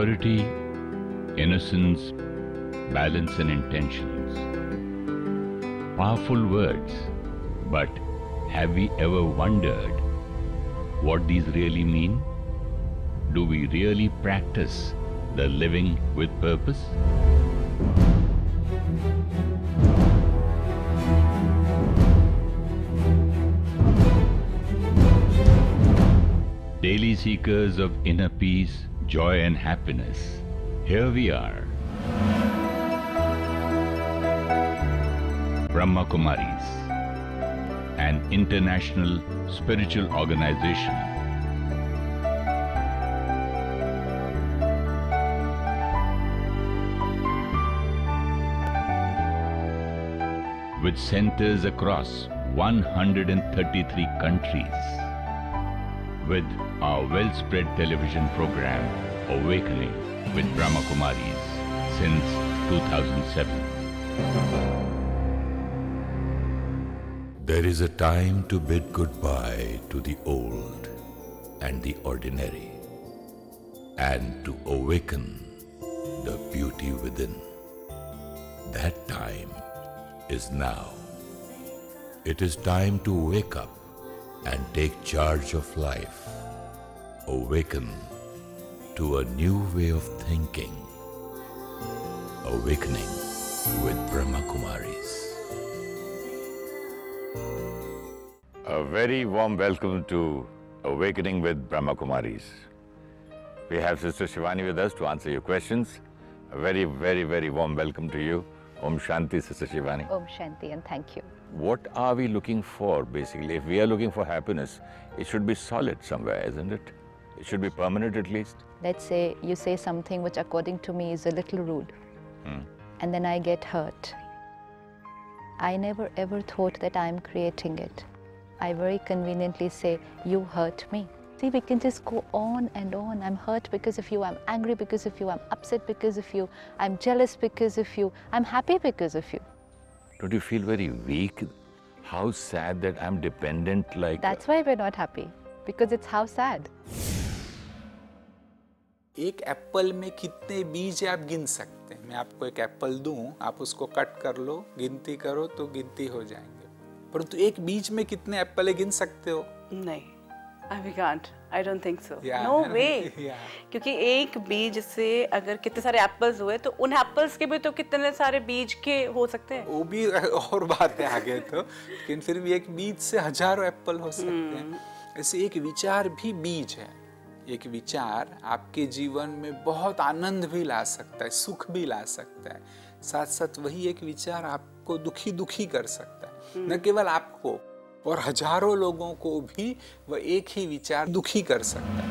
Purity, innocence, balance and intentions. Powerful words, but have we ever wondered what these really mean? Do we really practice the living with purpose? Daily seekers of inner peace, joy and happiness, here we are. Brahma Kumaris, an international spiritual organization. With centers across 133 countries. With our well-spread television program, Awakening with Brahma Kumaris, since 2007. There is a time to bid goodbye to the old and the ordinary, and to awaken the beauty within. That time is now. It is time to wake up and take charge of life. Awaken to a new way of thinking. Awakening with Brahma Kumaris. A very warm welcome to Awakening with Brahma Kumaris. We have Sister Shivani with us to answer your questions. A very, very, very warm welcome to you. Om Shanti, Sister Shivani. Om Shanti, and thank you. What are we looking for, basically? If we are looking for happiness, it should be solid somewhere, isn't it? It should be permanent at least. Let's say you say something which according to me is a little rude, and then I get hurt. I never ever thought that I'm creating it. I very conveniently say, you hurt me. See, we can just go on and on. I'm hurt because of you, I'm angry because of you, I'm upset because of you, I'm jealous because of you, I'm happy because of you. Don't you feel very weak? How sad that I'm dependent like... That's why we're not happy, because it's how sad. एक Apple में कितने बीज आप गिन सकते हैं? मैं आपको एक एप्पल दूं, आप उसको कट कर लो, गिनती करो तो गिनती हो जाएंगे। परंतु एक बीज में कितने एप्पल गिन सकते हो? नहीं, we can't. I don't think so. Yeah. No way. Yeah. क्योंकि एक बीज से अगर कितने सारे एप्पल्स हुए तो उन एप्पल्स के भी तो कितने सारे बीज के हो सकते हैं। वो भी और बात है आगे तो, लेकिन फिर भी एक बीज से हजारों एप्पल हो सकते हैं। ऐसे एक विचार भी बीज है। एक विचार आपके जीवन में बहुत आनंद भी ला सकता है, सुख भी ला सकता है। साथ साथ वही एक विचार आपको दुखी कर सकता है। न केवल आपको, और हजारों लोगों को भी वह एक ही विचार दुखी कर सकता है।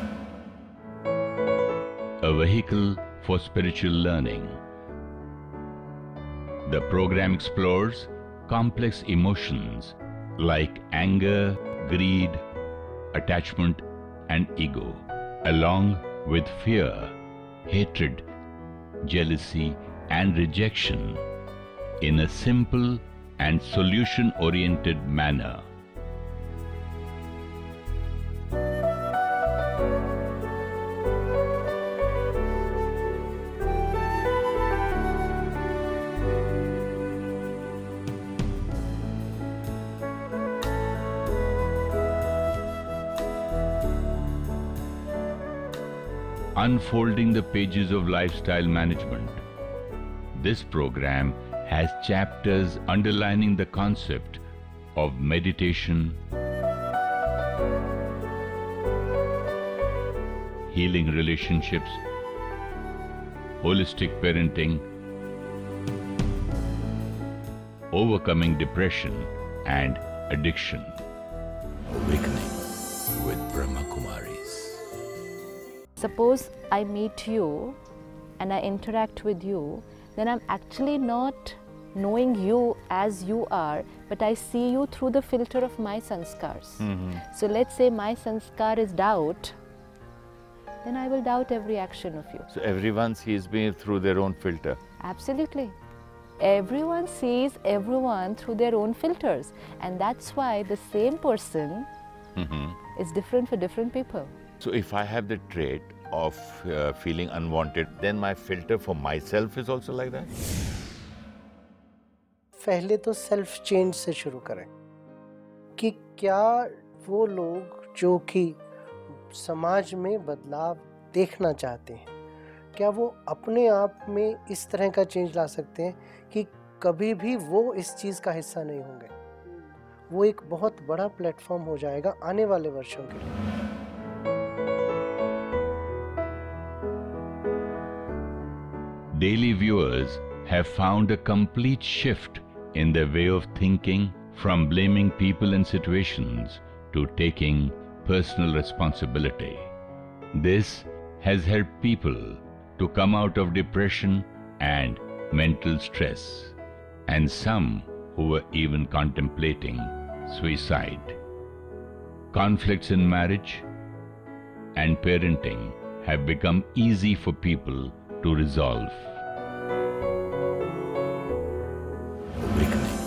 A vehicle for spiritual learning. The program explores complex emotions like anger, greed, attachment, and ego, along with fear, hatred, jealousy, and rejection in a simple and solution-oriented manner. Unfolding the pages of lifestyle management. This program has chapters underlining the concept of meditation, healing relationships, holistic parenting, overcoming depression and addiction. Awakening with Brahma Kumaris. Suppose I meet you and I interact with you, then I'm actually not knowing you as you are, but I see you through the filter of my sanskars. So let's say my sanskar is doubt, then I will doubt every action of you. So everyone sees me through their own filter. Absolutely. Everyone sees everyone through their own filters, and that's why the same person is different for different people. So if I have the trait of feeling unwanted, then my filter for myself is also like that? पहले तो self change से शुरू करें कि क्या वो लोग जो कि समाज में बदलाव देखना चाहते हैं, क्या वो अपने आप में इस तरह का चेंज ला सकते हैं कि कभी भी वो इस चीज़ का हिस्सा नहीं होंगे। वो एक बहुत बड़ा प्लेटफॉर्म हो जाएगा आने वाले वर्षों के लिए। Daily viewers have found a complete shift in their way of thinking from blaming people and situations to taking personal responsibility. This has helped people to come out of depression and mental stress, and some who were even contemplating suicide. Conflicts in marriage and parenting have become easy for people to resolve. Awakening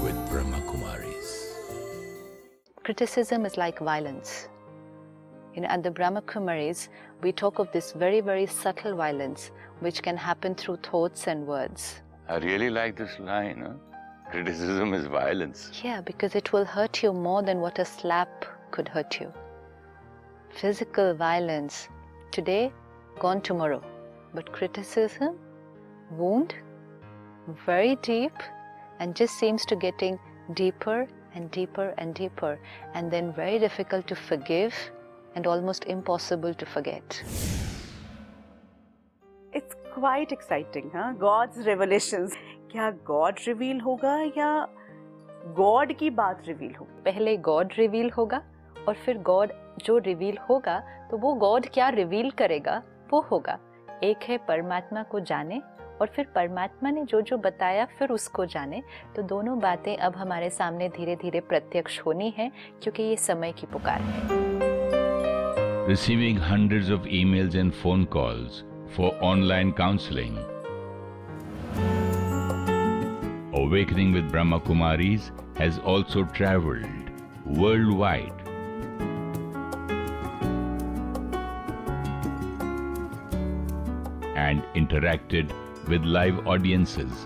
with Brahma Kumaris. Criticism is like violence. You know, at the Brahma Kumaris, we talk of this very, very subtle violence which can happen through thoughts and words. I really like this line, huh? Criticism is violence. Yeah, because it will hurt you more than what a slap could hurt you. Physical violence, today, gone tomorrow. But criticism, wound, very deep, and just seems to getting deeper and deeper and deeper, and then very difficult to forgive and almost impossible to forget. It's quite exciting, huh? God's revelations. क्या God reveal होगा या God की बात reveal होगी? पहले God reveal होगा और फिर God जो reveal होगा तो वो God क्या reveal करेगा वो होगा। एक है परमात्मा को जाने और फिर परमात्मा ने जो जो बताया फिर उसको जाने। तो दोनों बातें अब हमारे सामने धीरे धीरे प्रत्यक्ष होनी है क्योंकि ये समय की पुकार है। Receiving hundreds of emails and phone calls for online counseling. Awakening with Brahma Kumaris has also traveled worldwide. And interacted with live audiences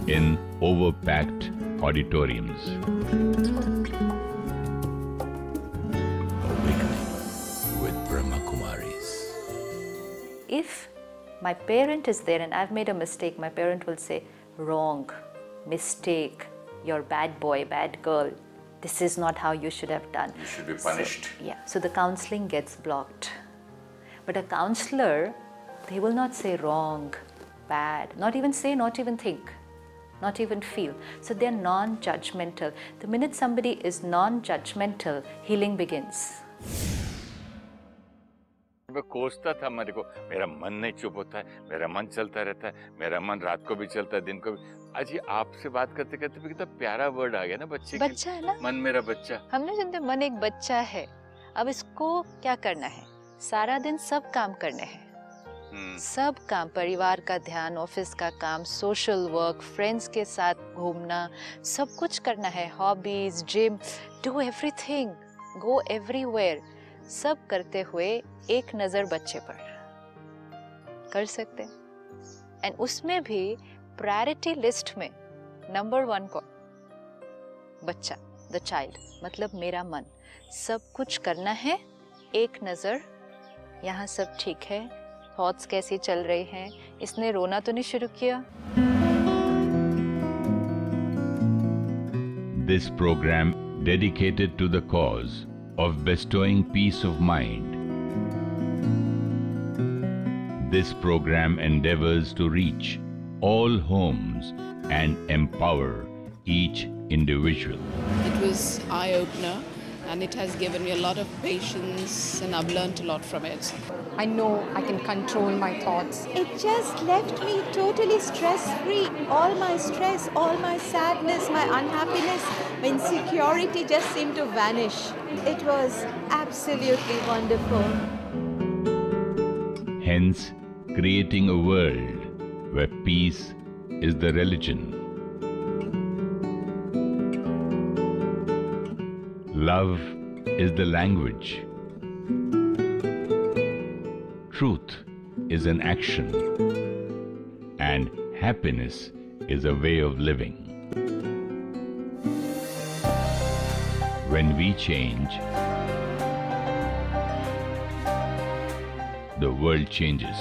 in overpacked auditoriums. Awakening with Brahma Kumaris. If my parent is there and I've made a mistake, my parent will say, wrong, mistake, you're bad boy, bad girl. This is not how you should have done. You should be punished. So the counseling gets blocked. But a counselor, they will not say wrong, bad, not even say, not even think, not even feel. So they're non-judgmental. The minute somebody is non-judgmental, healing begins. मैं कोसता था मेरे को, मेरा मन नहीं चुप होता है, मेरा मन चलता रहता है, मेरा मन रात को भी चलता है, दिन को भी। आज ये आपसे बात करते करते भी कितना प्यारा वर्ड आ गया ना बच्चे के। बच्चा है ना? मन मेरा बच्चा। हमने जानते मन एक बच्चा है। अब इसको क्या करना है? सारा दिन सब काम करने हैं। सब काम, परिवार का ध्यान, ऑफिस का काम, सोशल वर्क, फ्रेंड्स के साथ घूमना, सब कुछ करना है। Hobbies, gym, do everything, go everywhere. सब करते हुए एक नजर बच्चे पर कर सकते हैं। एंड उसमें भी प्रायोरिटी लिस्ट में नंबर 1 कौन? बच्चा, द चाइल्ड, मतलब मेरा मन। सब कुछ करना है, एक नजर, यहाँ सब ठीक है, थॉट्स कैसे चल रहे हैं, इसने रोना तो नहीं शुरू किया। This program dedicated to the cause of bestowing peace of mind. This program endeavors to reach all homes and empower each individual. It was eye-opener and it has given me a lot of patience and I've learned a lot from it. I know I can control my thoughts. It just left me totally stress-free. All my stress, all my sadness, my unhappiness, my insecurity just seemed to vanish. It was absolutely wonderful. Hence, creating a world where peace is the religion. Love is the language. Truth is an action, and happiness is a way of living. When we change, the world changes.